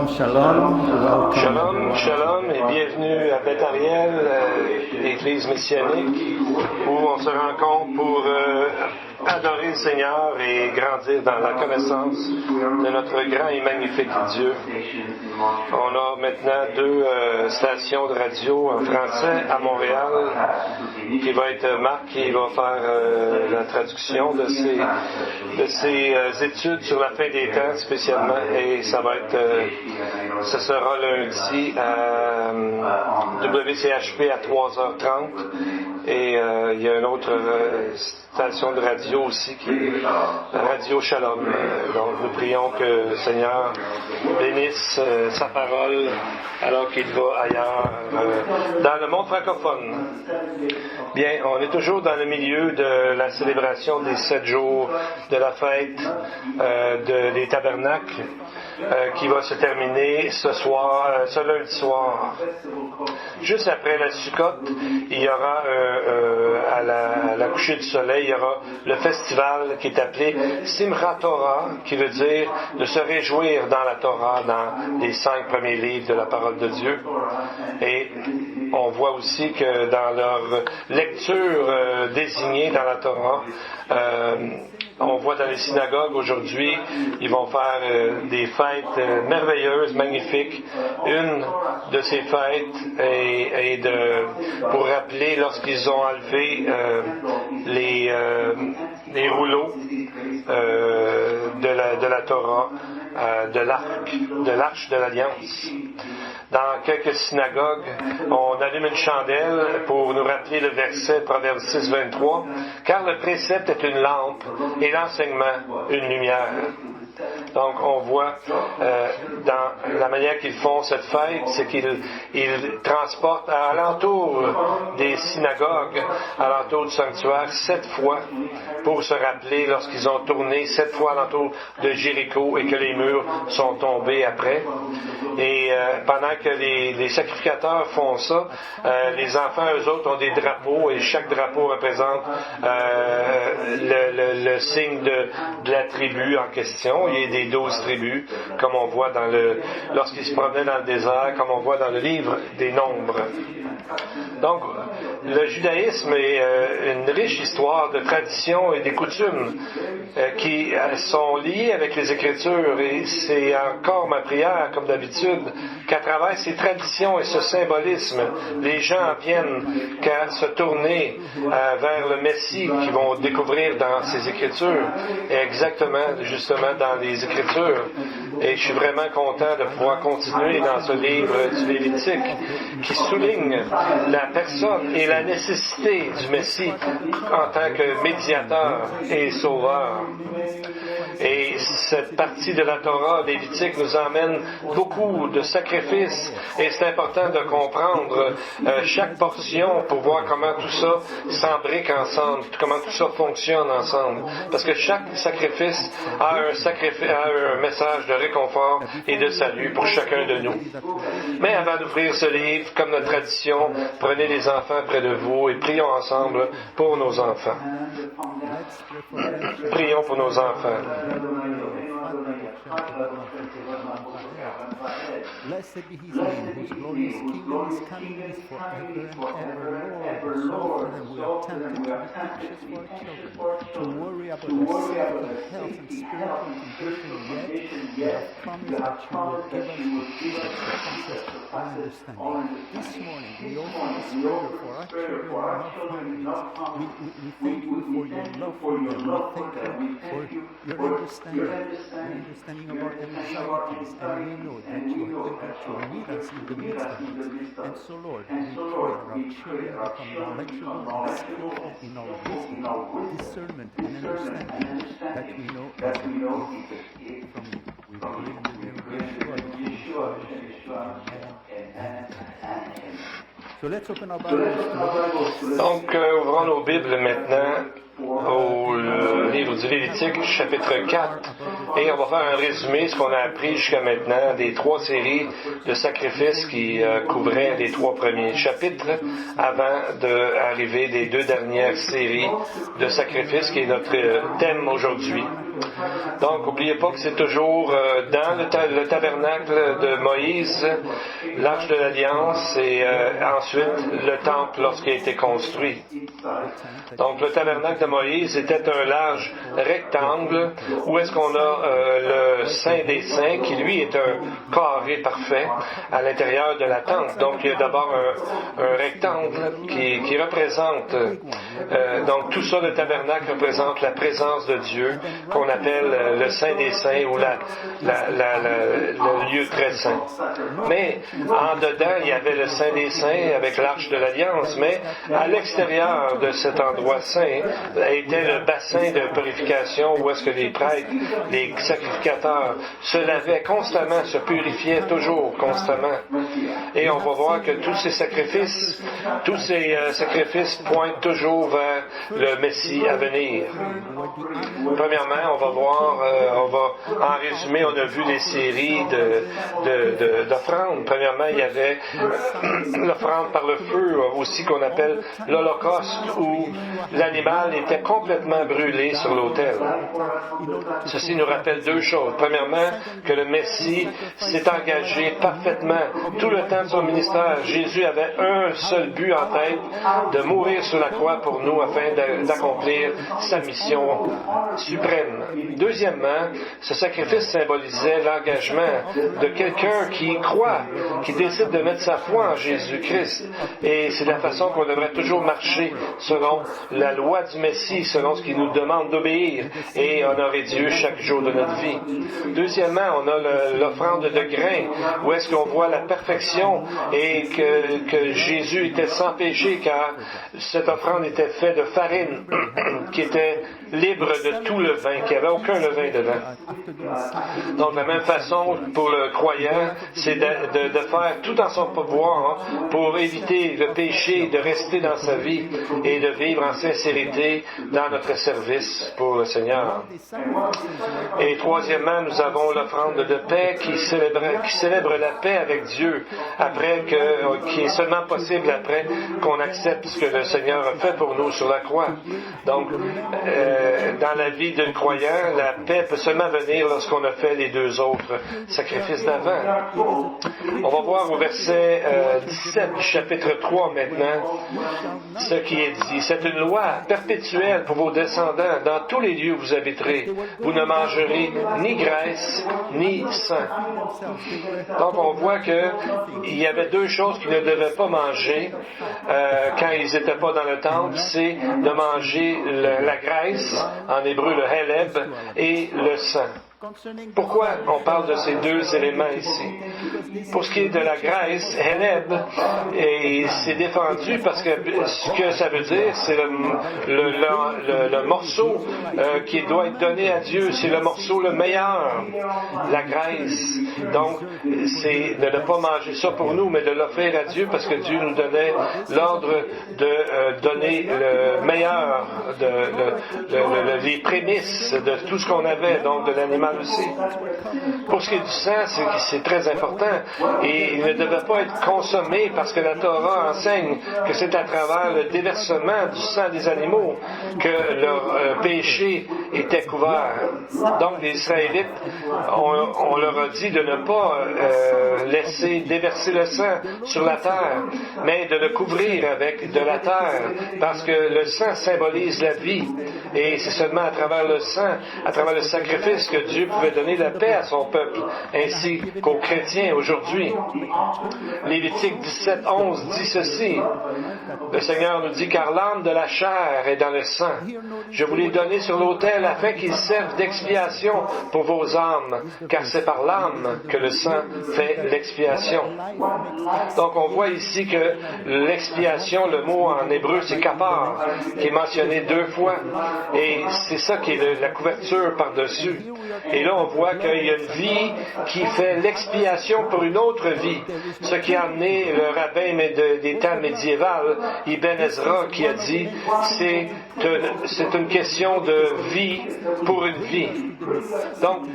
Shalom, shalom. Welcome. Shalom, shalom et bienvenue à Beth Ariel, l'église messianique, où on se rencontre pour adorer le Seigneur et grandir dans la connaissance de notre grand et magnifique Dieu. On a maintenant 2 stations de radio en français à Montréal, qui va être Marc qui va faire la traduction de ces études sur la fin des temps spécialement, et ça va être ce sera lundi à WCHP à 3h30, et il y a une autre station de radio aussi qui est Radio Shalom. Donc nous prions que le Seigneur bénisse sa parole alors qu'il va ailleurs dans le monde francophone. Bien, on est toujours dans le milieu de la célébration des 7 jours de la fête des tabernacles qui va se terminer ce lundi soir. Juste après la Sukkot, il y aura à la coucher du soleil, il y aura le festival qui est appelé Simchat Torah, qui veut dire de se réjouir dans la Torah, dans les 5 premiers livres de la parole de Dieu. Et on voit aussi que dans leur lecture désignée dans la Torah, on voit dans les synagogues aujourd'hui, ils vont faire des fêtes merveilleuses, magnifiques. Une de ces fêtes est pour rappeler lorsqu'ils ont enlevé les rouleaux de la Torah, de l'arche de l'Alliance. Dans quelques synagogues, on allume une chandelle pour nous rappeler le verset Proverbe 6, 23, « Car le précepte est une lampe et l'enseignement une lumière. » Donc, on voit dans la manière qu'ils font cette fête, c'est qu'ils transportent à l'entour des synagogues, à l'entour du sanctuaire, 7 fois pour se rappeler lorsqu'ils ont tourné 7 fois à l'entour de Jéricho et que les murs sont tombés après. Et pendant que les sacrificateurs font ça, les enfants, eux autres, ont des drapeaux et chaque drapeau représente le signe de la tribu en question. Il y a des 12 tribus, comme on voit lorsqu'ils se promenaient dans le désert, comme on voit dans le livre des Nombres. Donc, le judaïsme est une riche histoire de traditions et des coutumes qui sont liées avec les Écritures, et c'est encore ma prière, comme d'habitude, qu'à travers ces traditions et ce symbolisme, les gens viennent qu'à se tourner vers le Messie qu'ils vont découvrir dans ces Écritures, et exactement, justement, dans les Écritures. Et je suis vraiment content de pouvoir continuer dans ce livre du Lévitique qui souligne la personne et la nécessité du Messie en tant que médiateur et sauveur. Et cette partie de la Torah lévitique nous emmène beaucoup de sacrifices, et c'est important de comprendre chaque portion pour voir comment tout ça s'embrique ensemble, comment tout ça fonctionne ensemble. Parce que chaque sacrifice a un message de réconfort et de salut pour chacun de nous. Mais avant d'ouvrir ce livre, comme notre tradition, prenez les enfants près de vous et prions ensemble pour nos enfants. Prions pour nos enfants. Blessed be his name, whose glorious kingdom is coming is forever and ever. Lord, we are tempted to be anxious for our children, to worry about their safety, health, and spiritual condition, yet you have promised that you will give us the circumstances of understanding. This morning, we offer this prayer for our children not confidence. We thank you for your love for them. We thank you for your understanding of our anxieties, and we know that you are able to meet us in the midst of it. And so, Lord, we pray that our children become knowledgeable and skillful in our wisdom, discernment, and understanding that we know is a gift from you. We pray in the name of Yeshua. Amen. So let's open our Bibles to Donc, ouvrons nos Bibles maintenant au livre du Lévitique, chapitre 4, et on va faire un résumé de ce qu'on a appris jusqu'à maintenant des 3 séries de sacrifices qui couvraient les 3 premiers chapitres avant d'arriver des 2 dernières séries de sacrifices qui est notre thème aujourd'hui. Donc, n'oubliez pas que c'est toujours dans le tabernacle de Moïse, l'Arche de l'Alliance, et ensuite le temple lorsqu'il a été construit. Donc, le tabernacle de Moïse était un large rectangle où est-ce qu'on a le Saint des Saints, qui lui est un carré parfait à l'intérieur de la tente. Donc, il y a d'abord un rectangle qui représente, donc tout ça, le tabernacle représente la présence de Dieu, qu'on appelle le Saint des Saints ou le lieu très saint. Mais en dedans, il y avait le Saint des Saints avec l'Arche de l'Alliance, mais à l'extérieur de cet endroit saint était le bassin de purification où est-ce que les prêtres, les sacrificateurs se lavaient constamment, se purifiaient toujours constamment. Et on va voir que tous ces sacrifices pointent toujours vers le Messie à venir. Premièrement, on va voir, en résumé, on a vu des séries d'offrandes. Premièrement, il y avait l'offrande par le feu, aussi qu'on appelle l'Holocauste, où l'animal était complètement brûlé sur l'autel. Ceci nous rappelle deux choses. Premièrement, que le Messie s'est engagé parfaitement tout le temps de son ministère. Jésus avait un seul but en tête, de mourir sur la croix pour nous afin d'accomplir sa mission suprême. Deuxièmement, ce sacrifice symbolisait l'engagement de quelqu'un qui croit, qui décide de mettre sa foi en Jésus-Christ. Et c'est la façon qu'on devrait toujours marcher selon la loi du Messie, selon ce qu'il nous demande d'obéir et honorer Dieu chaque jour de notre vie. Deuxièmement, on a l'offrande de grains, où est-ce qu'on voit la perfection et que Jésus était sans péché, car cette offrande était faite de farine qui était libre de tout levain, qu'il n'y avait aucun levain dedans. Donc, de la même façon, pour le croyant, c'est de faire tout en son pouvoir pour éviter le péché, de rester dans sa vie et de vivre en sincérité dans notre service pour le Seigneur. Et troisièmement, nous avons l'offrande de paix qui célèbre la paix avec Dieu, qui est seulement possible après qu'on accepte ce que le Seigneur a fait pour nous sur la croix. Donc, dans la vie d'un croyant, la paix peut seulement venir lorsqu'on a fait les deux autres sacrifices d'avant. On va voir au verset 17 du chapitre 3 maintenant ce qui est dit. C'est une loi perpétuelle pour vos descendants. Dans tous les lieux où vous habiterez, vous ne mangerez ni graisse ni sang. Donc on voit qu'il y avait deux choses qu'ils ne devaient pas manger quand ils n'étaient pas dans le temple, c'est de manger la graisse, en hébreu le heleb, et le sang. Pourquoi on parle de ces deux éléments ici? Pour ce qui est de la graisse, heleb, c'est défendu parce que ce que ça veut dire, c'est le morceau qui doit être donné à Dieu. C'est le morceau le meilleur, la graisse. Donc, c'est de ne pas manger ça pour nous, mais de l'offrir à Dieu parce que Dieu nous donnait l'ordre de donner le meilleur, les prémices de tout ce qu'on avait, donc de l'animal aussi. Pour ce qui est du sang, c'est très important et il ne devait pas être consommé parce que la Torah enseigne que c'est à travers le déversement du sang des animaux que leur péché était couvert. Donc les Israélites, on leur a dit de ne pas laisser déverser le sang sur la terre, mais de le couvrir avec de la terre parce que le sang symbolise la vie et c'est seulement à travers le sang, à travers le sacrifice que Dieu pouvait donner la paix à son peuple, ainsi qu'aux chrétiens aujourd'hui. Lévitique 17:11 dit ceci. Le Seigneur nous dit, car l'âme de la chair est dans le sang. Je vous l'ai donné sur l'autel afin qu'il serve d'expiation pour vos âmes, car c'est par l'âme que le sang fait l'expiation. Donc on voit ici que l'expiation, le mot en hébreu c'est kapar, qui est mentionné deux fois, et c'est ça qui est la couverture par-dessus. Et là, on voit qu'il y a une vie qui fait l'expiation pour une autre vie. Ce qui a amené le rabbin des temps médiévaux, Ibn Ezra, qui a dit, c'est une question de vie pour une vie. Donc,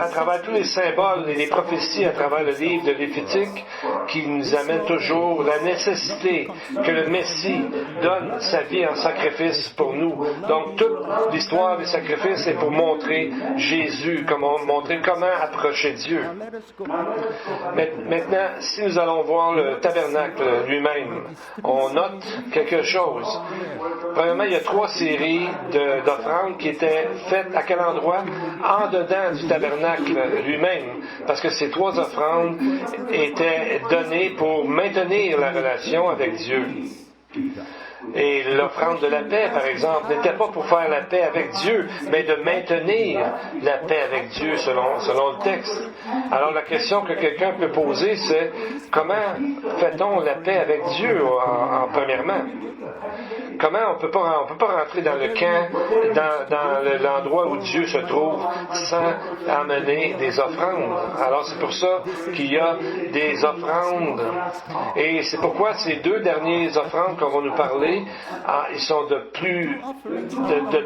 à travers tous les symboles et les prophéties à travers le livre de Lévitique, qui nous amène toujours la nécessité que le Messie donne sa vie en sacrifice pour nous. Donc, toute l'histoire des sacrifices est pour montrer Jésus, montrer comment approcher Dieu. Maintenant, si nous allons voir le tabernacle lui-même, on note quelque chose. Premièrement, il y a 3 séries d'offrandes qui étaient faites à quel endroit? En dedans du tabernacle lui-même, parce que ces 3 offrandes étaient données pour maintenir la relation avec Dieu. Et l'offrande de la paix, par exemple, n'était pas pour faire la paix avec Dieu, mais de maintenir la paix avec Dieu selon le texte. Alors la question que quelqu'un peut poser, c'est comment fait-on la paix avec Dieu premièrement? Comment on peut pas rentrer dans le camp, dans l'endroit où Dieu se trouve, sans amener des offrandes. Alors c'est pour ça qu'il y a des offrandes. Et c'est pourquoi ces 2 dernières offrandes qu'on va nous parler, ils sont de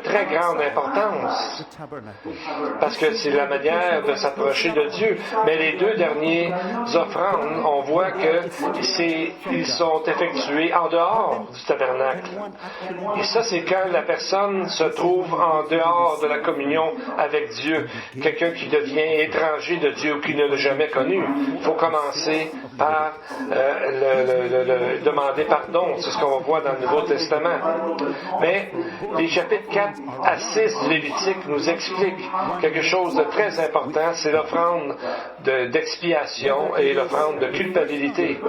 très grande importance. Parce que c'est la manière de s'approcher de Dieu. Mais les 2 dernières offrandes, on voit qu'ils sont effectués en dehors du tabernacle. Et ça, c'est quand la personne se trouve en dehors de la communion avec Dieu. Quelqu'un qui devient étranger de Dieu ou qui ne l'a jamais connu. Il faut commencer par demander pardon. C'est ce qu'on voit dans le Nouveau Testament. Mais les chapitres 4 à 6 du Lévitique nous expliquent quelque chose de très important. C'est l'offrande d'expiation et l'offrande de culpabilité.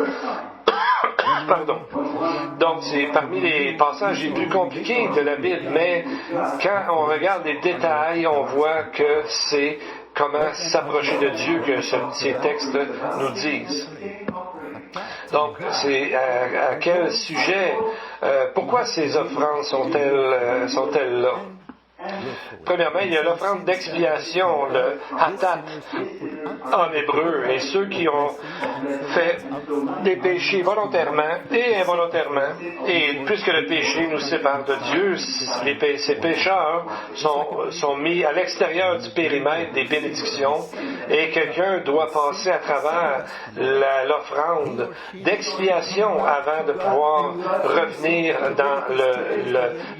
Pardon. Donc, c'est parmi les passages les plus compliqués de la Bible, mais quand on regarde les détails, on voit que c'est comment s'approcher de Dieu que ces textes nous disent. Donc, c'est à quel sujet, pourquoi ces offrandes sont-elles là? Premièrement, il y a l'offrande d'expiation, le hatat en hébreu, et ceux qui ont fait des péchés volontairement et involontairement, et puisque le péché nous sépare de Dieu, ces pécheurs sont mis à l'extérieur du périmètre des bénédictions, et quelqu'un doit passer à travers l'offrande d'expiation avant de pouvoir revenir dans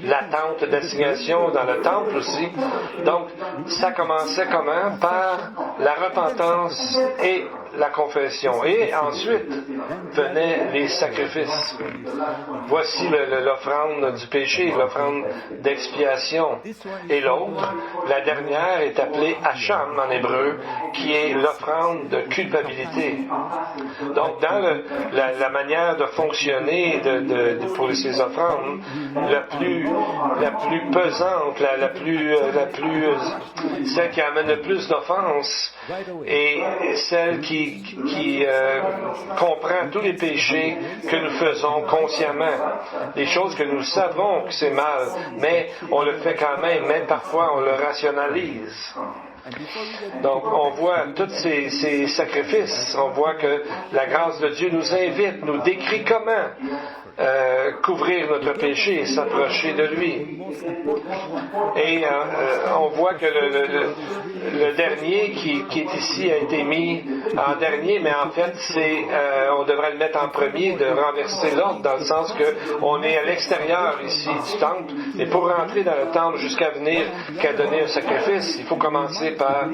la tente d'assignation, dans le temple aussi. Donc, ça commençait comment? Par la repentance et la confession. Et ensuite venaient les sacrifices. Voici l'offrande du péché, l'offrande d'expiation. Et l'autre, la dernière, est appelée Hacham en hébreu, qui est l'offrande de culpabilité. Donc, dans la manière de fonctionner pour ces offrandes, la plus pesante, celle qui amène le plus d'offenses, et celle qui comprend tous les péchés que nous faisons consciemment, les choses que nous savons que c'est mal, mais on le fait quand même parfois on le rationalise. Donc, on voit tous ces sacrifices, on voit que la grâce de Dieu nous invite, nous décrit comment couvrir notre péché et s'approcher de lui. Et on voit que le dernier qui est ici a été mis en dernier, mais en fait, on devrait le mettre en premier, de renverser l'ordre, dans le sens qu'on est à l'extérieur ici du temple, et pour rentrer dans le temple jusqu'à venir qu'à donner un sacrifice, il faut commencer par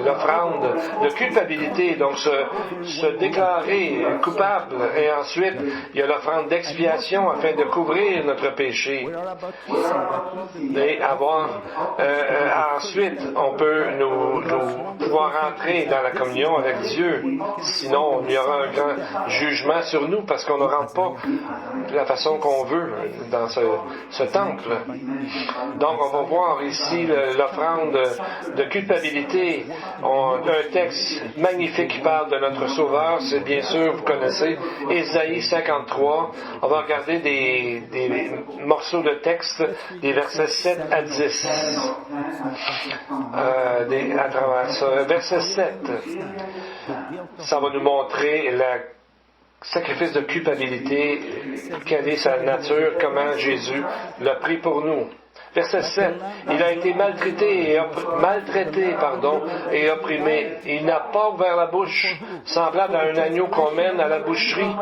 l'offrande de culpabilité, donc se déclarer coupable, et ensuite il y a l'offrande d'expiation afin de couvrir notre péché. Et ensuite, on peut nous pouvoir entrer dans la communion avec Dieu. Sinon, il y aura un grand jugement sur nous parce qu'on ne rentre pas de la façon qu'on veut dans ce temple. Donc, on va voir ici l'offrande de culpabilité, un texte magnifique qui parle de notre Sauveur, c'est bien sûr, vous connaissez, Ésaïe 53. On va regarder des morceaux de texte, des versets 7 à 10. À travers ça. Verset 7, ça va nous montrer le sacrifice de culpabilité, quelle est sa nature, comment Jésus l'a pris pour nous. Verset 7, il a été maltraité et opprimé. Il n'a pas ouvert la bouche, semblable à un agneau qu'on mène à la boucherie.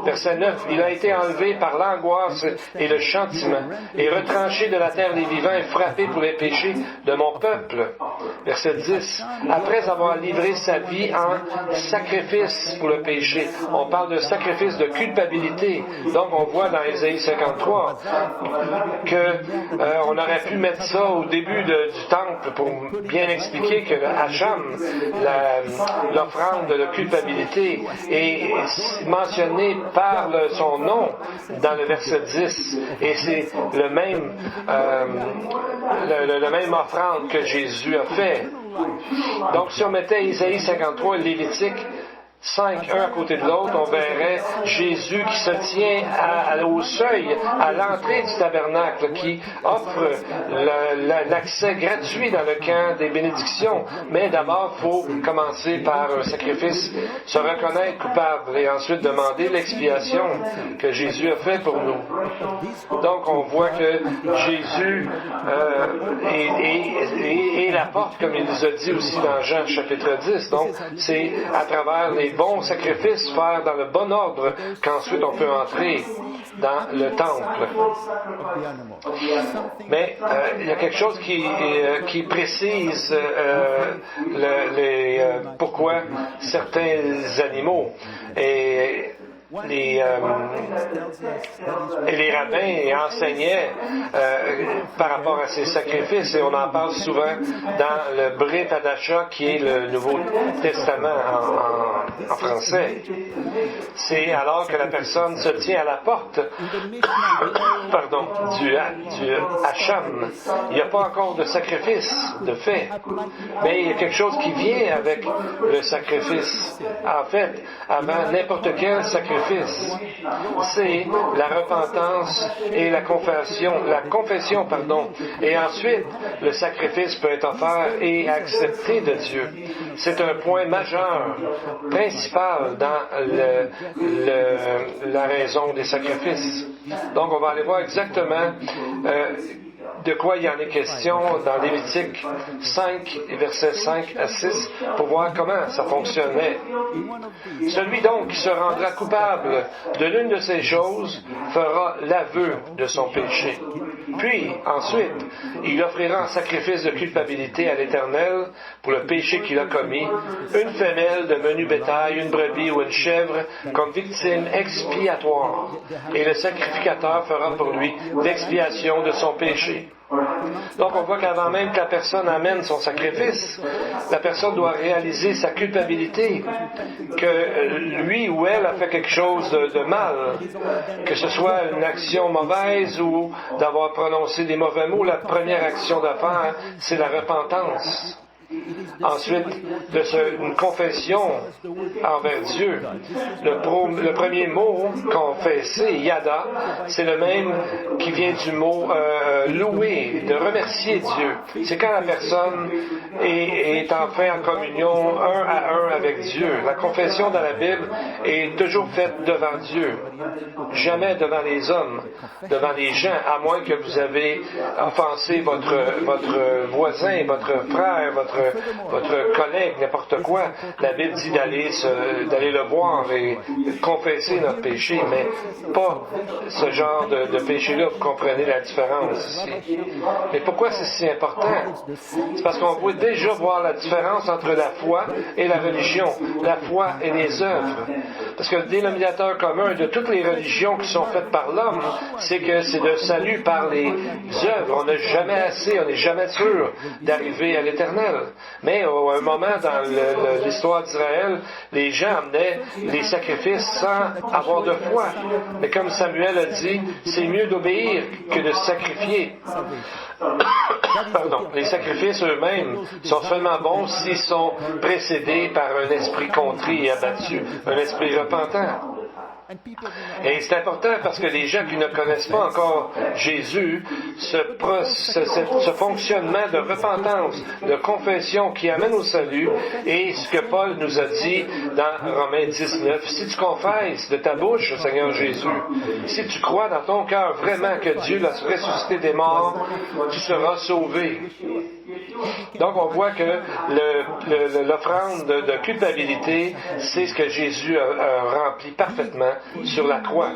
Verset 9, il a été enlevé par l'angoisse et le châtiment, et retranché de la terre des vivants et frappé pour les péchés de mon peuple. Verset 10, après avoir livré sa vie en sacrifice pour le péché. On parle de sacrifice de culpabilité. Donc on voit dans Ésaïe 53 que on aurait pu mettre ça au début du temple pour bien expliquer que le Hacham, l'offrande de culpabilité, est mentionnée par son nom dans le verset 10. Et c'est le même offrande que Jésus a fait. Donc si on mettait Ésaïe 53 et Lévitique 5, un à côté de l'autre, on verrait Jésus qui se tient au seuil, à l'entrée du tabernacle, qui offre l'accès gratuit dans le camp des bénédictions. Mais d'abord, il faut commencer par un sacrifice, se reconnaître coupable et ensuite demander l'expiation que Jésus a fait pour nous. Donc, on voit que Jésus est la porte, comme il nous a dit aussi dans Jean chapitre 10. Donc, c'est à travers les bons sacrifices, faire dans le bon ordre, qu'ensuite on peut entrer dans le temple. Mais il y a quelque chose qui précise pourquoi certains animaux et les rabbins enseignaient par rapport à ces sacrifices, et on en parle souvent dans le Brit Hadasha, qui est le Nouveau Testament en français. C'est alors que la personne se tient à la porte du Hacham. Il n'y a pas encore de sacrifice de fait, mais il y a quelque chose qui vient avec le sacrifice. En fait, avant n'importe quel sacrifice, c'est la repentance et la confession, et ensuite le sacrifice peut être offert et accepté de Dieu. C'est un point majeur, principal dans la raison des sacrifices. Donc on va aller voir exactement de quoi il y en est question dans Lévitique 5, versets 5 à 6, pour voir comment ça fonctionnait. Celui donc qui se rendra coupable de l'une de ces choses fera l'aveu de son péché. Puis, ensuite, il offrira en sacrifice de culpabilité à l'Éternel pour le péché qu'il a commis, une femelle de menu bétail, une brebis ou une chèvre comme victime expiatoire, et le sacrificateur fera pour lui l'expiation de son péché. Donc on voit qu'avant même que la personne amène son sacrifice, la personne doit réaliser sa culpabilité, que lui ou elle a fait quelque chose de mal, que ce soit une action mauvaise ou d'avoir prononcé des mauvais mots. La première action à faire, c'est la repentance. Ensuite, une confession envers Dieu. Le premier mot confesser, yada, c'est le même qui vient du mot louer, de remercier Dieu. C'est quand la personne est enfin en communion un à un avec Dieu. La confession dans la Bible est toujours faite devant Dieu, jamais devant les hommes, devant les gens, à moins que vous avez offensé votre voisin, votre frère, votre collègue, n'importe quoi. La Bible dit d'aller le voir et confesser notre péché, mais pas ce genre de péché-là. Vous comprenez la différence ici. Mais pourquoi c'est si important? C'est parce qu'on peut déjà voir la différence entre la foi et la religion, la foi et les œuvres. Parce que le dénominateur commun de toutes les religions qui sont faites par l'homme, c'est que c'est le salut par les œuvres. On n'a jamais assez, on n'est jamais sûr d'arriver à l'Éternel. Mais à un moment dans l'histoire d'Israël, les gens amenaient les sacrifices sans avoir de foi. Mais comme Samuel a dit, c'est mieux d'obéir que de sacrifier. Pardon. Les sacrifices eux-mêmes sont seulement bons s'ils sont précédés par un esprit contrit et abattu, un esprit repentant. Et c'est important parce que les gens qui ne connaissent pas encore Jésus, ce fonctionnement de repentance, de confession qui amène au salut, et ce que Paul nous a dit dans Romains 19, si tu confesses de ta bouche au Seigneur Jésus, si tu crois dans ton cœur vraiment que Dieu l'a ressuscité des morts, tu seras sauvé. Donc on voit que l'offrande de culpabilité, c'est ce que Jésus a rempli parfaitement sur la croix.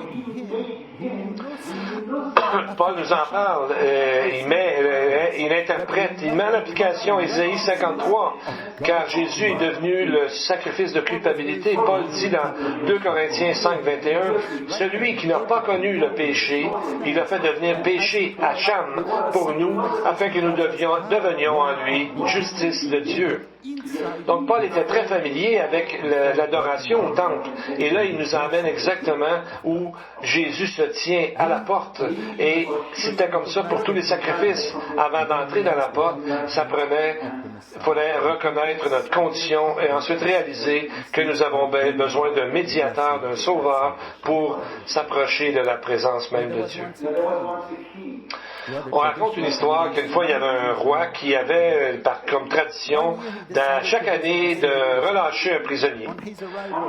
Paul nous en parle, il interprète, il met en application Ésaïe 53, car Jésus est devenu le sacrifice de culpabilité. Paul dit dans 2 Corinthiens 5, 21, « Celui qui n'a pas connu le péché, il a fait devenir péché à Cham pour nous, afin que nous devenions en lui justice de Dieu. » Donc Paul était très familier avec l'adoration au temple. Et là, il nous emmène exactement où Jésus se tient à la porte. Et c'était comme ça pour tous les sacrifices. Avant d'entrer dans la porte, il fallait reconnaître notre condition et ensuite réaliser que nous avons besoin d'un médiateur, d'un sauveur pour s'approcher de la présence même de Dieu. On raconte une histoire qu'une fois il y avait un roi qui avait comme tradition chaque année de relâcher un prisonnier.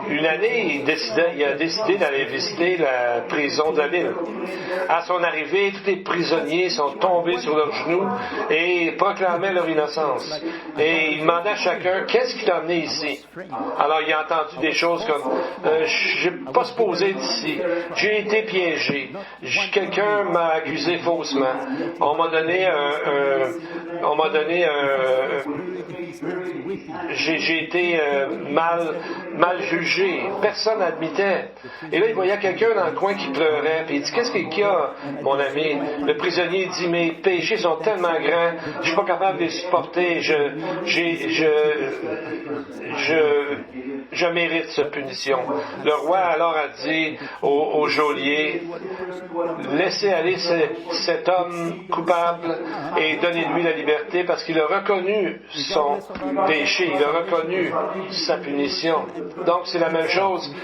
Une année, il a décidé d'aller visiter la prison de la ville. À son arrivée, tous les prisonniers sont tombés sur leurs genoux et proclamaient leur innocence. Et il demandait à chacun, qu'est-ce qui t'a amené ici? Alors il a entendu des choses comme, je n'ai pas supposé d'ici, j'ai été piégé, quelqu'un m'a accusé faussement. On m'a donné j'ai été mal jugé. Personne n'admettait. Et là, il voyait quelqu'un dans le coin qui pleurait. Puis il dit, qu'est-ce qu'il y a, mon ami? Le prisonnier dit, mes péchés sont tellement grands, je suis pas capable de les supporter. Je mérite cette punition. Le roi alors a dit au geôlier, laissez aller cet homme coupable et donnez-lui la liberté parce qu'il a reconnu son péché, il a reconnu sa punition. Donc c'est la même chose.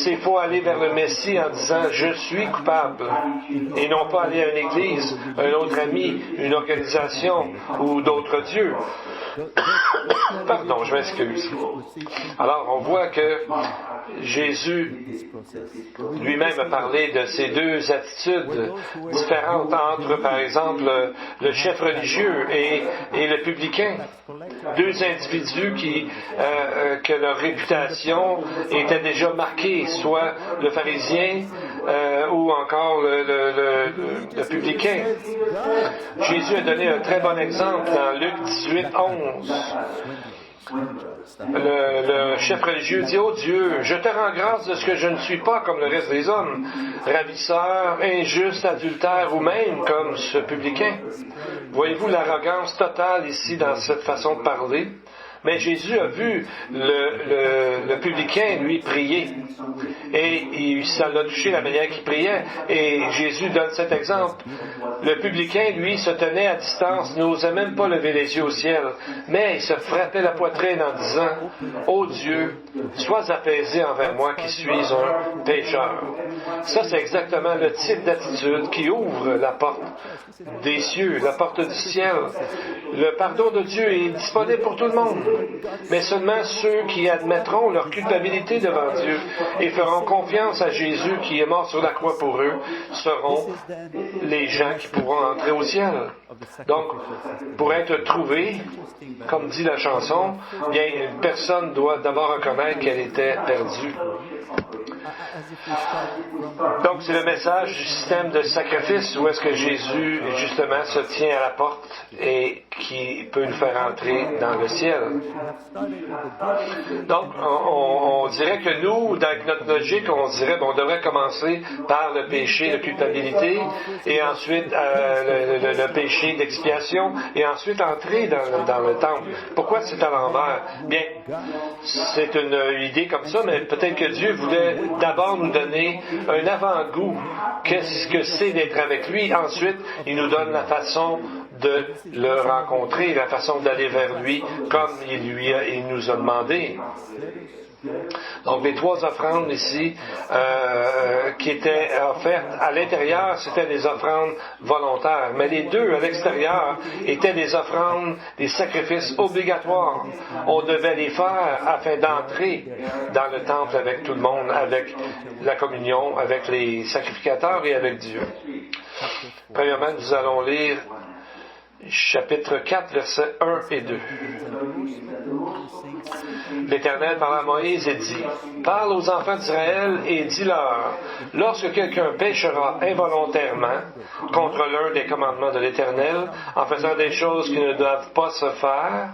Il faut aller vers le Messie en disant je suis coupable et non pas aller à une église, un autre ami, une organisation ou d'autres dieux. Pardon, je m'excuse. Alors, on voit que Jésus lui-même a parlé de ces deux attitudes différentes entre, par exemple, le chef religieux et le publicain. Deux individus que leur réputation était déjà marquée, soit le pharisien ou encore le publicain. Jésus a donné un très bon exemple dans Luc 18, 11. Le chef religieux dit, « Oh Dieu, je te rends grâce de ce que je ne suis pas comme le reste des hommes, ravisseur, injuste, adultère ou même comme ce publicain. » Voyez-vous l'arrogance totale ici dans cette façon de parler? Mais Jésus a vu le publicain, lui, prier. Et ça l'a touché la manière qu'il priait. Et Jésus donne cet exemple. Le publicain, lui, se tenait à distance, n'osait même pas lever les yeux au ciel. Mais il se frappait la poitrine en disant, « Ô Dieu, sois apaisé envers moi qui suis un pécheur. » Ça, c'est exactement le type d'attitude qui ouvre la porte des cieux, la porte du ciel. Le pardon de Dieu est disponible pour tout le monde. Mais seulement ceux qui admettront leur culpabilité devant Dieu et feront confiance à Jésus qui est mort sur la croix pour eux seront les gens qui pourront entrer au ciel. Donc, pour être trouvé, comme dit la chanson, bien, une personne doit d'abord reconnaître qu'elle était perdue. Donc, c'est le message du système de sacrifice où est-ce que Jésus, justement, se tient à la porte et qui peut nous faire entrer dans le ciel. Donc, on dirait que nous, dans notre logique, on dirait qu'on devrait commencer par le péché de culpabilité et ensuite le péché d'expiation et ensuite entrer dans le temple. Pourquoi c'est à l'envers? Bien, c'est une idée comme ça, mais peut-être que Dieu voulait d'abord nous donner un avant-goût. Qu'est-ce que c'est d'être avec lui? Ensuite, il nous donne la façon de le rencontrer, la façon d'aller vers lui, comme il nous a demandé. Donc, les 3 offrandes ici qui étaient offertes à l'intérieur, c'était des offrandes volontaires. Mais les 2 à l'extérieur étaient des offrandes, des sacrifices obligatoires. On devait les faire afin d'entrer dans le temple avec tout le monde, avec la communion, avec les sacrificateurs et avec Dieu. Premièrement, nous allons lire chapitre 4, versets 1 et 2. L'Éternel parla à Moïse et dit, « Parle aux enfants d'Israël et dis-leur, lorsque quelqu'un péchera involontairement contre l'un des commandements de l'Éternel, en faisant des choses qui ne doivent pas se faire, »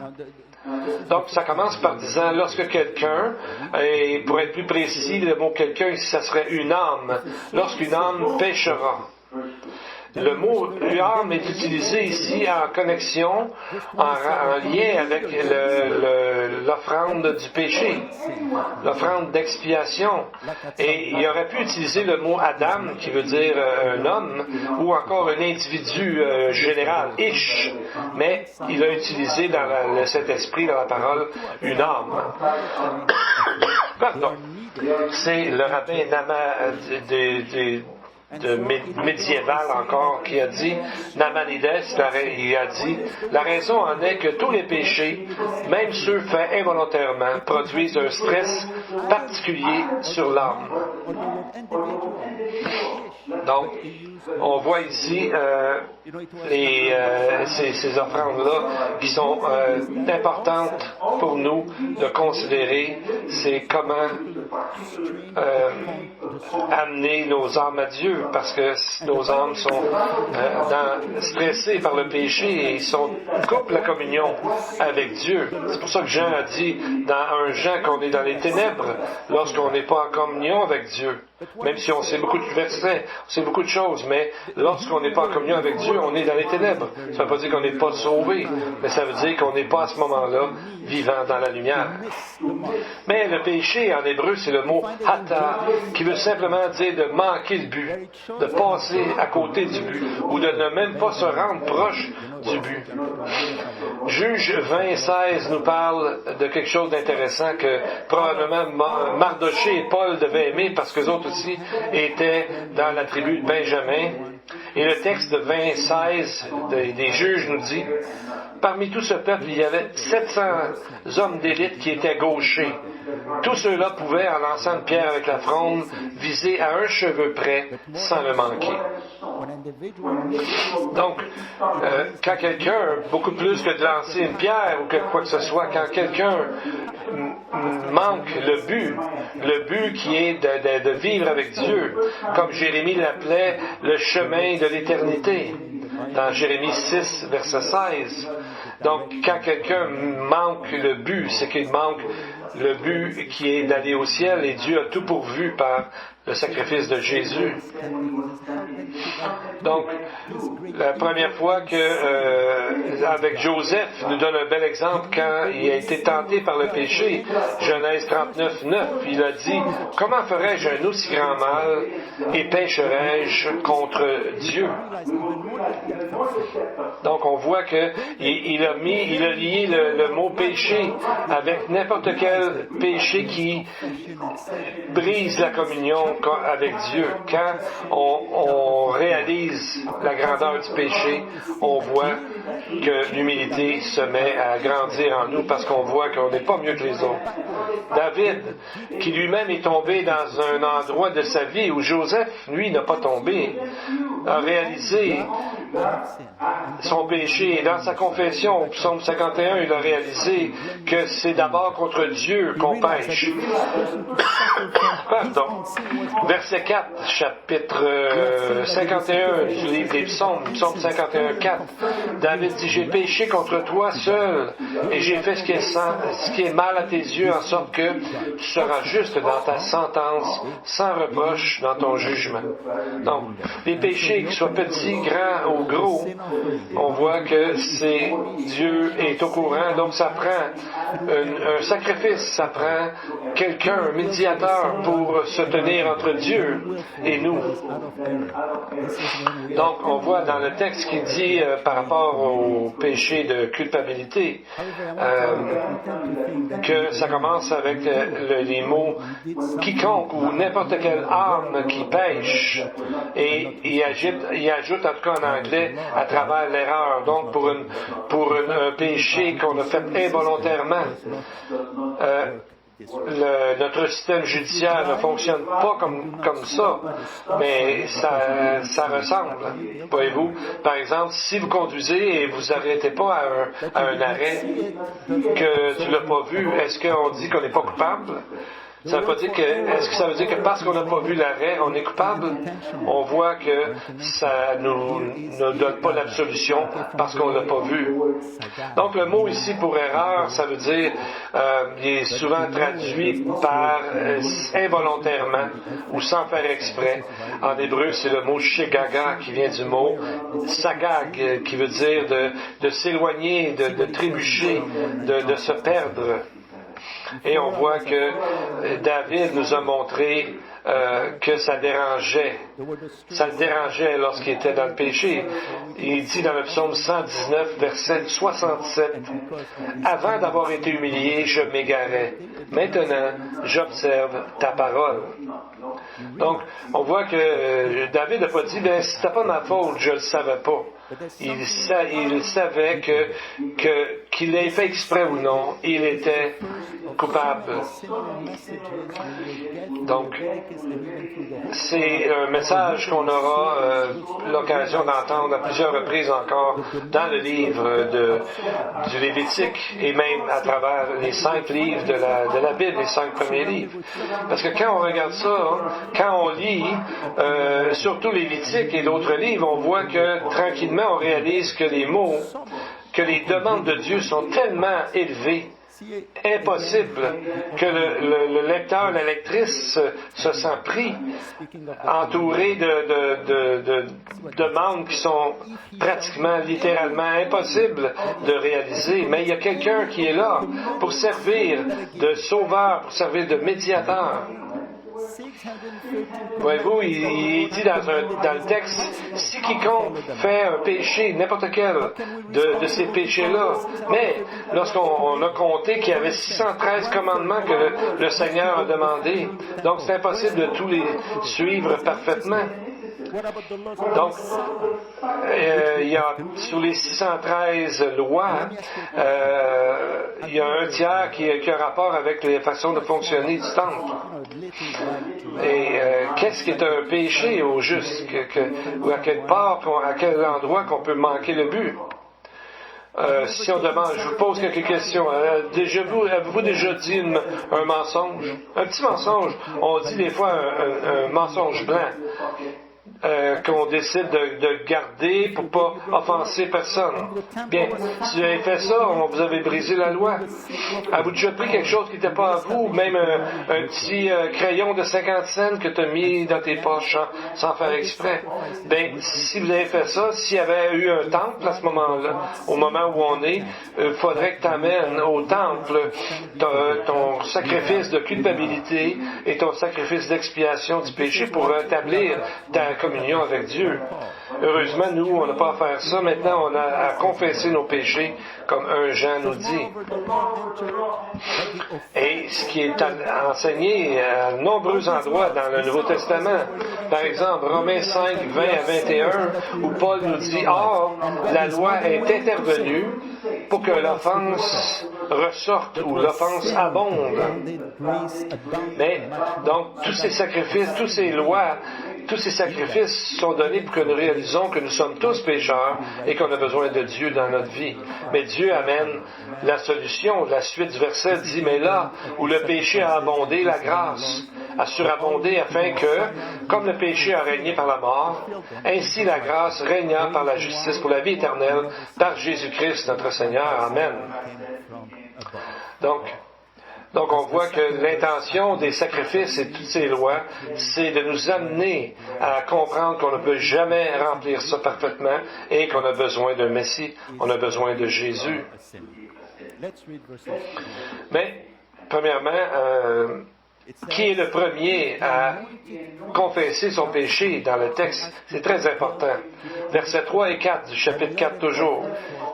donc, ça commence par disant, lorsque quelqu'un, et pour être plus précis, le mot quelqu'un, ça serait une âme, lorsqu'une âme péchera. Le mot « âme » est utilisé ici en connexion, en lien avec l'offrande du péché, l'offrande d'expiation. Et il aurait pu utiliser le mot « Adam » qui veut dire un homme, ou encore un individu général, « ish », mais il a utilisé dans le Saint-Esprit, dans la parole, une âme. Pardon. C'est le rabbin Nama médiéval encore, qui a dit, Namanides, il a dit, la raison en est que tous les péchés, même ceux faits involontairement, produisent un stress particulier sur l'âme. Donc, on voit ici ces offrandes-là qui sont importantes pour nous de considérer, c'est comment amener nos âmes à Dieu, parce que nos âmes sont stressées par le péché et ils coupent la communion avec Dieu. C'est pour ça que Jean a dit dans 1 Jean qu'on est dans les ténèbres lorsqu'on n'est pas en communion avec Dieu. Même si on sait beaucoup de versets, on sait beaucoup de choses, mais lorsqu'on n'est pas en communion avec Dieu, on est dans les ténèbres. Ça ne veut pas dire qu'on n'est pas sauvé, mais ça veut dire qu'on n'est pas à ce moment-là vivant dans la lumière. Mais le péché, en hébreu, c'est le mot « hata », qui veut simplement dire de manquer le but, de passer à côté du but, ou de ne même pas se rendre proche du but. Juge 20:16 nous parle de quelque chose d'intéressant que probablement Mardoché et Paul devaient aimer parce qu'eux autres aussi étaient dans la tribu de Benjamin. Et le texte de 20:16 des Juges nous dit, parmi tout ce peuple, il y avait 700 hommes d'élite qui étaient gauchers. Tous ceux-là pouvaient, en lançant une pierre avec la fronde, viser à un cheveu près sans le manquer. Donc, quand quelqu'un, beaucoup plus que de lancer une pierre ou que quoi que ce soit, quand quelqu'un manque le but qui est de vivre avec Dieu, comme Jérémie l'appelait le chemin de l'éternité, dans Jérémie 6, verset 16. Donc, quand quelqu'un manque le but, c'est qu'il manque le but qui est d'aller au ciel, et Dieu a tout pourvu par le sacrifice de Jésus. Donc, la première fois que, avec Joseph, nous donne un bel exemple quand il a été tenté par le péché. Genèse 39:9, il a dit, « Comment ferais-je un aussi grand mal et pécherais-je contre Dieu? » Donc, on voit qu'il a lié le mot péché avec n'importe quel péché qui brise la communion avec Dieu. Quand on réalise la grandeur du péché, on voit que l'humilité se met à grandir en nous parce qu'on voit qu'on n'est pas mieux que les autres. David, qui lui-même est tombé dans un endroit de sa vie où Joseph, lui, n'a pas tombé, a réalisé son péché. Et dans sa confession, au psaume 51, il a réalisé que c'est d'abord contre Dieu Dieu qu'on pêche. Pardon. Verset 4, chapitre 51 du livre des Psaumes, Psaume 51, 4. David dit, j'ai péché contre toi seul, et j'ai fait ce qui est mal à tes yeux, en sorte que tu seras juste dans ta sentence, sans reproche dans ton jugement. Donc, les péchés, qu'ils soient petits, grands ou gros, on voit que Dieu est au courant, donc ça prend un sacrifice, ça prend quelqu'un, un médiateur pour se tenir entre Dieu et nous. Donc, on voit dans le texte qui dit par rapport au péché de culpabilité que ça commence avec les mots quiconque ou n'importe quelle âme qui pêche. Et il ajoute en tout cas en anglais à travers l'erreur. Donc, pour un péché qu'on a fait involontairement. Notre système judiciaire ne fonctionne pas comme ça, mais ça ressemble. Voyez-vous, par exemple, si vous conduisez et vous n'arrêtez pas à un arrêt que tu l'as pas vu, est-ce qu'on dit qu'on n'est pas coupable? Ça veut pas dire est-ce que ça veut dire que parce qu'on n'a pas vu l'arrêt, on est coupable? On voit que ça ne donne pas l'absolution parce qu'on ne l'a pas vu. Donc, le mot ici pour erreur, ça veut dire, il est souvent traduit par involontairement ou sans faire exprès. En hébreu, c'est le mot shegaga qui vient du mot sagag, qui veut dire de s'éloigner, de trébucher, de se perdre. Et on voit que David nous a montré que ça dérangeait. Ça le dérangeait lorsqu'il était dans le péché. Il dit dans le psaume 119, verset 67, « Avant d'avoir été humilié, je m'égarais. Maintenant, j'observe ta parole. » Donc, on voit que David n'a pas dit, « Ben, c'était pas ma faute, je le savais pas. » Il savait qu'il ait fait exprès ou non, il était coupable. Donc, c'est un message qu'on aura l'occasion d'entendre à plusieurs reprises encore dans le livre du Lévitique et même à travers les 5 livres de la Bible, les 5 premiers livres. Parce que quand on regarde ça, quand on lit, surtout Lévitique et d'autres livres, on voit que tranquillement on réalise que les mots, que les demandes de Dieu sont tellement élevées, impossible que le lecteur, la lectrice se sent pris, entouré de demandes qui sont pratiquement, littéralement impossibles de réaliser. Mais il y a quelqu'un qui est là pour servir de sauveur, pour servir de médiateur. Voyez-vous, il dit dans le texte, si quiconque fait un péché, n'importe quel de ces péchés-là, mais lorsqu'on a compté qu'il y avait 613 commandements que le Seigneur a demandé, donc c'est impossible de tous les suivre parfaitement. Donc, il y a, sur les 613 lois, il y a un tiers qui a rapport avec les façons de fonctionner du temple. Et qu'est-ce qui est un péché au juste? Ou à quelle part, à quel endroit qu'on peut manquer le but? Si on demande, je vous pose quelques questions. Avez-vous déjà dit un mensonge? Un petit mensonge. On dit des fois un mensonge blanc. Qu'on décide de garder pour pas offenser personne. Bien, si vous avez fait ça, vous avez brisé la loi. Avez-vous déjà pris quelque chose qui n'était pas à vous, même un petit crayon de 50 cents que tu as mis dans tes poches sans faire exprès? Bien, si vous avez fait ça, s'il y avait eu un temple à ce moment-là, au moment où on est, il faudrait que tu amènes au temple ton sacrifice de culpabilité et ton sacrifice d'expiation du péché pour rétablir ta communion avec Dieu. Heureusement, nous, on n'a pas à faire ça. Maintenant, on a à confesser nos péchés, comme 1 Jean nous dit. Et ce qui est enseigné à nombreux endroits dans le Nouveau Testament, par exemple, Romains 5, 20 à 21, où Paul nous dit, « Or, la loi est intervenue pour que l'offense ressorte ou l'offense abonde. » Mais, donc, tous ces sacrifices, toutes ces lois tous ces sacrifices sont donnés pour que nous réalisons que nous sommes tous pécheurs et qu'on a besoin de Dieu dans notre vie. Mais Dieu amène la solution. La suite du verset dit, mais là où le péché a abondé, la grâce a surabondé afin que, comme le péché a régné par la mort, ainsi la grâce régna par la justice pour la vie éternelle par Jésus-Christ notre Seigneur. Amen. Donc on voit que l'intention des sacrifices et toutes ces lois, c'est de nous amener à comprendre qu'on ne peut jamais remplir ça parfaitement et qu'on a besoin d'un Messie, on a besoin de Jésus. Mais, premièrement, qui est le premier à confesser son péché dans le texte? C'est très important. Versets 3 et 4 du chapitre 4 toujours.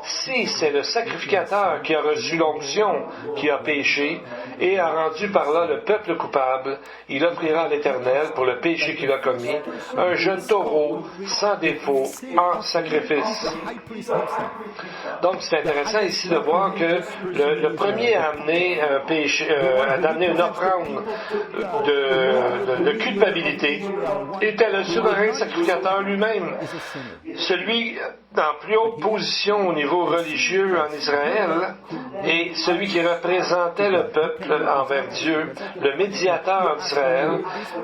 Si c'est le sacrificateur qui a reçu l'onction qui a péché et a rendu par là le peuple coupable, il offrira à l'Éternel pour le péché qu'il a commis un jeune taureau sans défaut en sacrifice. Donc c'est intéressant ici de voir que le premier à amener un péché, d'amener une offrande de culpabilité était le souverain sacrificateur lui-même, celui en plus haute position au niveau religieux en Israël et celui qui représentait le peuple envers Dieu, le médiateur d'Israël,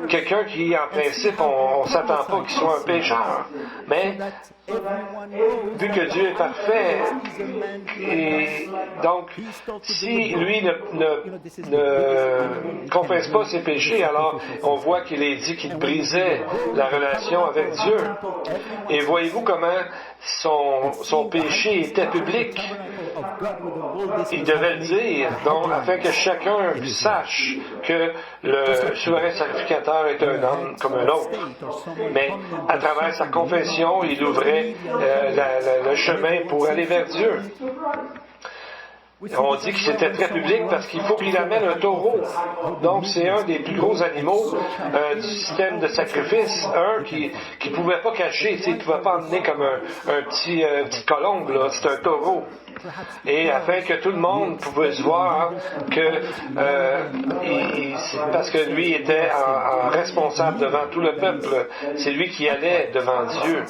quelqu'un qui en principe on ne s'attend pas qu'il soit un pécheur, mais vu que Dieu est parfait, et donc si lui ne confesse pas ses péchés, alors on voit qu'il est dit qu'il brisait la relation avec Dieu. Et voyez-vous comment son péché était public. Il devait le dire, donc, afin que chacun sache que le souverain sacrificateur est un homme comme un autre. Mais à travers sa confession, il ouvrait le chemin pour aller vers Dieu. On dit que c'était très public parce qu'il faut qu'il amène un taureau. Donc, c'est un des plus gros animaux du système de sacrifice. Un qui ne pouvait pas cacher, il ne pouvait pas emmener comme un petit colombe, là. C'est un taureau. Et afin que tout le monde pouvait se voir que parce que lui était en responsable devant tout le peuple, c'est lui qui allait devant Dieu.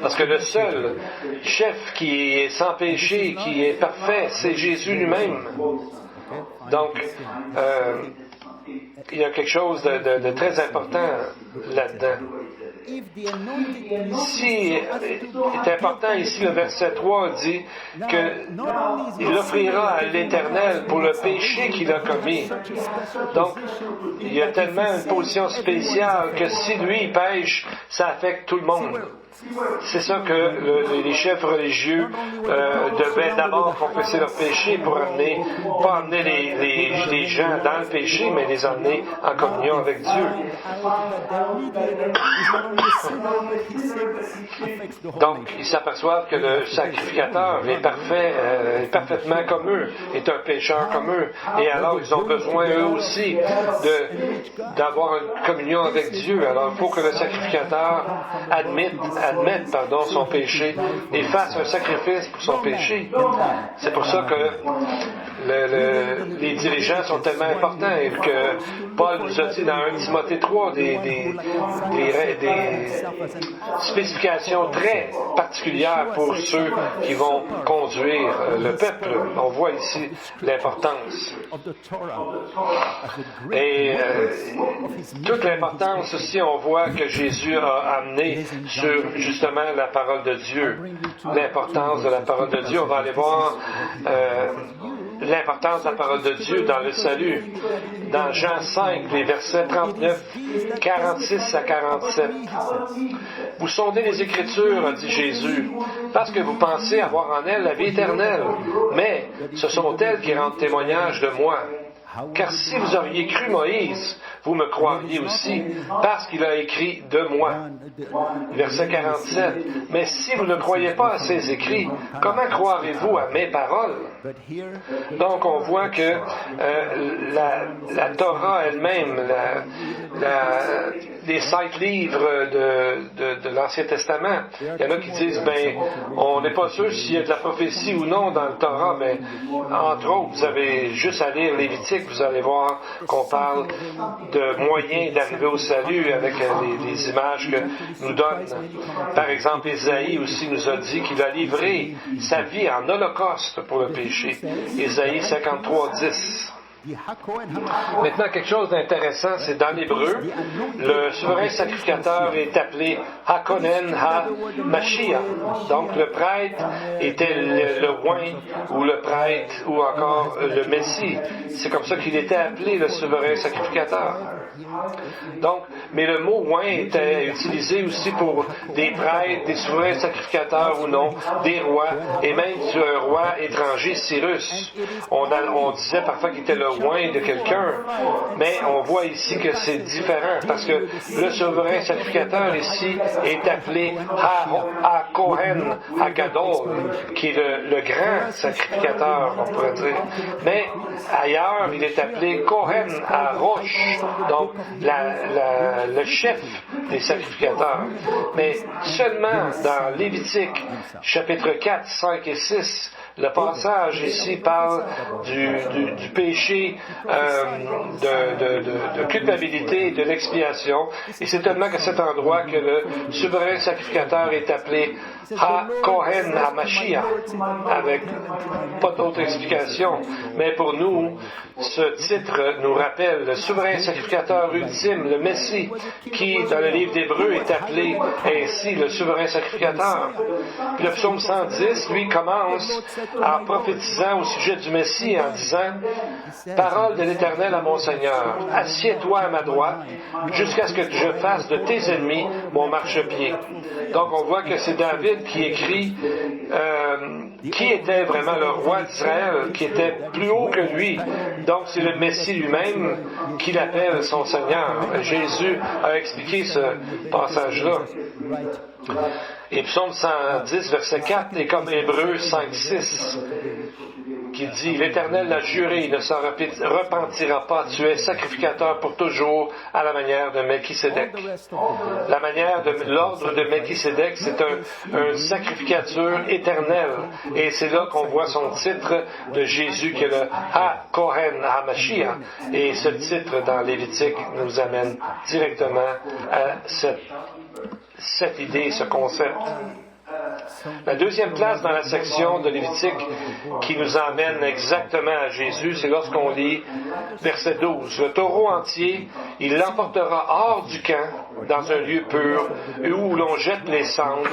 Parce que le seul chef qui est sans péché, qui est parfait, c'est Jésus lui-même. Donc, il y a quelque chose de très important là-dedans. Si est important ici, le verset 3 dit qu'il offrira à l'Éternel pour le péché qu'il a commis. Donc, il y a tellement une position spéciale que si lui pêche, ça affecte tout le monde. C'est ça que les chefs religieux devaient d'abord confesser leur péché pour pas amener les gens dans le péché, mais les amener en communion avec Dieu. Donc, ils s'aperçoivent que le sacrificateur est parfait, est parfaitement comme eux, est un pécheur comme eux, et alors ils ont besoin eux aussi d'avoir une communion avec Dieu. Alors, il faut que le sacrificateur admette son péché et fasse un sacrifice pour son péché. C'est pour ça que les dirigeants sont tellement importants et que Paul nous a dit dans 1 Timothée 3 des spécifications très particulières pour ceux qui vont conduire le peuple. On voit ici l'importance. Et toute l'importance aussi, on voit que Jésus a amené sur justement la parole de Dieu. L'importance de la parole de Dieu. On va aller voir l'importance de la parole de Dieu dans le salut. Dans Jean 5, les versets 39, 46 à 47. Vous sondez les Écritures, a dit Jésus, parce que vous pensez avoir en elles la vie éternelle. Mais ce sont elles qui rendent témoignage de moi. Car si vous auriez cru Moïse, vous me croiriez aussi, parce qu'il a écrit de moi. Verset 47. Mais si vous ne croyez pas à ses écrits, comment croirez-vous à mes paroles? Donc on voit que la Torah elle-même, les 5 livres de l'Ancien Testament, il y en a qui disent, on n'est pas sûr s'il y a de la prophétie ou non dans le Torah, mais entre autres, vous avez juste à lire Lévitique, vous allez voir qu'on parle de moyens d'arriver au salut avec les images que nous donne. Par exemple, Ésaïe aussi nous a dit qu'il a livré sa vie en holocauste pour le péché. Ésaïe 53:10. Maintenant, quelque chose d'intéressant, c'est dans l'hébreu, le souverain sacrificateur est appelé Hakonen HaMashiach. Donc, le prêtre était le oint, ou le prêtre, ou encore le Messie. C'est comme ça qu'il était appelé le souverain sacrificateur. Donc, mais le mot oint était utilisé aussi pour des prêtres, des souverains sacrificateurs ou non, des rois, et même sur un roi étranger, Cyrus. On disait parfois qu'il était le oint de quelqu'un, mais on voit ici que c'est différent, parce que le souverain sacrificateur ici est appelé HaKohen HaGadol, qui est le grand sacrificateur, on pourrait dire. Mais ailleurs, il est appelé Kohen HaRosh, donc le chef des sacrificateurs. Mais seulement dans Lévitique, chapitre 4, 5 et 6, le passage ici parle du péché de culpabilité et de l'expiation. Et c'est tellement qu'à cet endroit que le souverain sacrificateur est appelé HaKohen HaMashiach, avec pas d'autre explication. Mais pour nous, ce titre nous rappelle le souverain sacrificateur ultime, le Messie, qui, dans le livre d'Hébreux, est appelé ainsi le souverain sacrificateur. Puis le psaume 110, lui, commence en prophétisant au sujet du Messie en disant « Parole de l'Éternel à mon Seigneur, assieds-toi à ma droite, jusqu'à ce que je fasse de tes ennemis mon marchepied. » Donc on voit que c'est David qui écrit qui était vraiment le roi d'Israël, qui était plus haut que lui. Donc c'est le Messie lui-même qui l'appelle son Seigneur. Jésus a expliqué ce passage-là. Et Psaume 110, verset 4 est comme Hébreux 5:6, qui dit « L'Éternel l'a juré, il ne s'en repentira pas. Tu es sacrificateur pour toujours à la manière de Melchisédek. » La manière de l'ordre de Melchisédek, c'est une sacrificature éternelle. Et c'est là qu'on voit son titre de Jésus, qui est le HaKohen HaMashiach. Et ce titre dans Lévitique nous amène directement à cette idée, ce concept. La deuxième place dans la section de Lévitique qui nous emmène exactement à Jésus, c'est lorsqu'on lit verset 12. « Le taureau entier, il l'emportera hors du camp, dans un lieu pur, où l'on jette les cendres,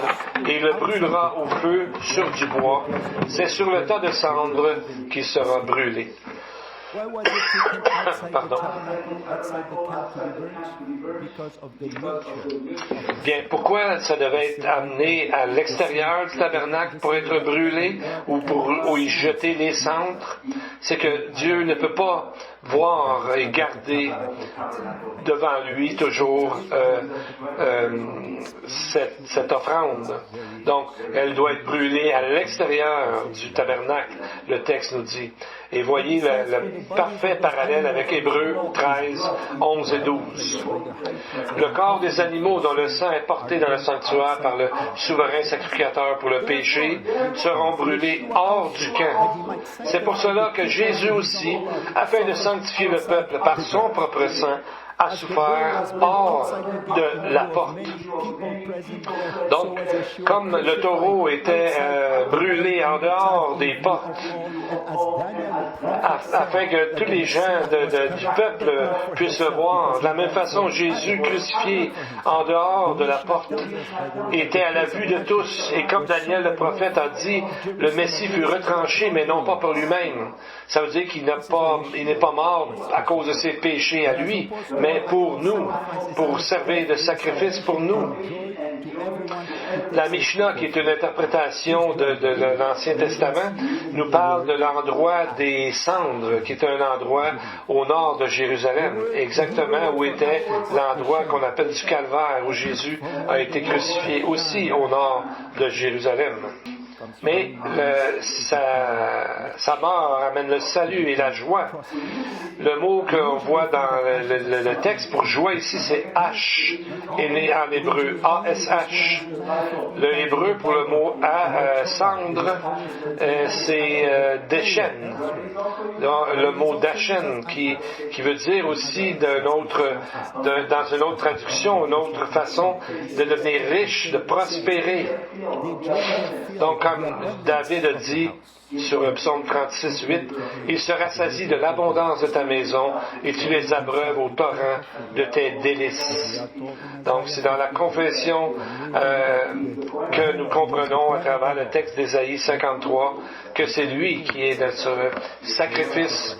et il le brûlera au feu sur du bois. C'est sur le tas de cendres qu'il sera brûlé. » Pardon. Bien, pourquoi ça devait être amené à l'extérieur du tabernacle pour être brûlé ou pour y jeter les cendres? C'est que Dieu ne peut pas voir et garder devant lui toujours cette offrande. Donc, elle doit être brûlée à l'extérieur du tabernacle, le texte nous dit. Et voyez le parfait parallèle avec Hébreux 13, 11 et 12. Le corps des animaux dont le sang est porté dans le sanctuaire par le souverain sacrificateur pour le péché seront brûlés hors du camp. C'est pour cela que Jésus aussi, afin de sanctifier le peuple par son propre sang, a souffert hors de la porte. Donc, comme le taureau était brûlé en dehors des portes, afin que tous les gens du peuple puissent le voir, de la même façon, Jésus crucifié en dehors de la porte était à la vue de tous, et comme Daniel le prophète a dit, le Messie fut retranché, mais non pas pour lui-même. Ça veut dire qu'il n'est pas mort à cause de ses péchés à lui, mais pour nous, pour servir de sacrifice pour nous. La Mishnah, qui est une interprétation de l'Ancien Testament, nous parle de l'endroit des cendres, qui est un endroit au nord de Jérusalem, exactement où était l'endroit qu'on appelle du Calvaire, où Jésus a été crucifié, aussi au nord de Jérusalem. Mais sa mort amène le salut et la joie. Le mot qu'on voit dans le texte pour joie ici, c'est H, est né en hébreu, A-S-H. Le hébreu pour le mot cendre, c'est Deshen. Le mot Dashen, qui veut dire aussi dans une autre traduction, une autre façon de devenir riche, de prospérer. Donc, comme David a dit sur le psaume 36:8, il se rassasie de l'abondance de ta maison et tu les abreuves au torrent de tes délices. Donc, c'est dans la confession que nous comprenons à travers le texte d'Ésaïe 53 que c'est lui qui est notre sacrifice,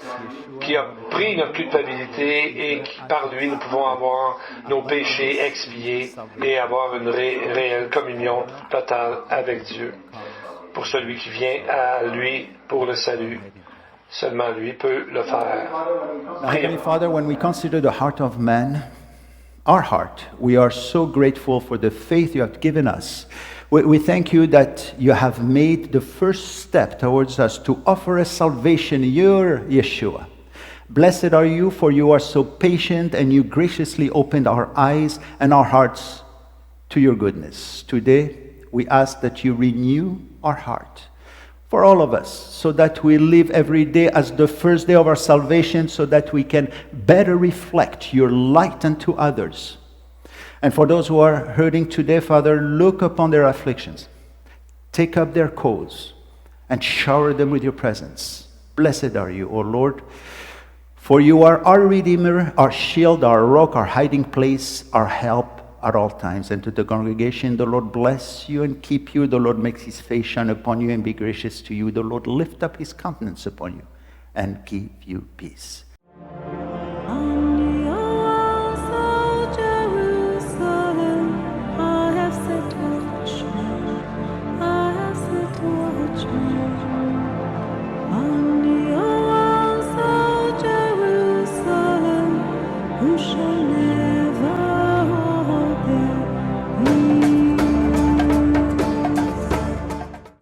qui a pris notre culpabilité et qui, par lui, nous pouvons avoir nos péchés expiés et avoir une réelle communion totale avec Dieu. Pour celui qui vient à lui pour le salut, seulement lui peut le faire. Heavenly Father, when we consider the heart of man, our heart, we are so grateful for the faith you have given us. We thank you that you have made the first step towards us to offer us salvation, your Yeshua. Blessed are you, for you are so patient and you graciously opened our eyes and our hearts to your goodness. Today, we ask that you renew our heart for all of us, so that we live every day as the first day of our salvation, so that we can better reflect your light unto others. And for those who are hurting today, Father, look upon their afflictions, take up their cause, and shower them with your presence. Blessed are you, O Lord, for you are our Redeemer, our shield, our rock, our hiding place, our help at all times. And to the congregation, the Lord bless you and keep you. The Lord makes his face shine upon you and be gracious to you. The Lord lift up his countenance upon you and give you peace.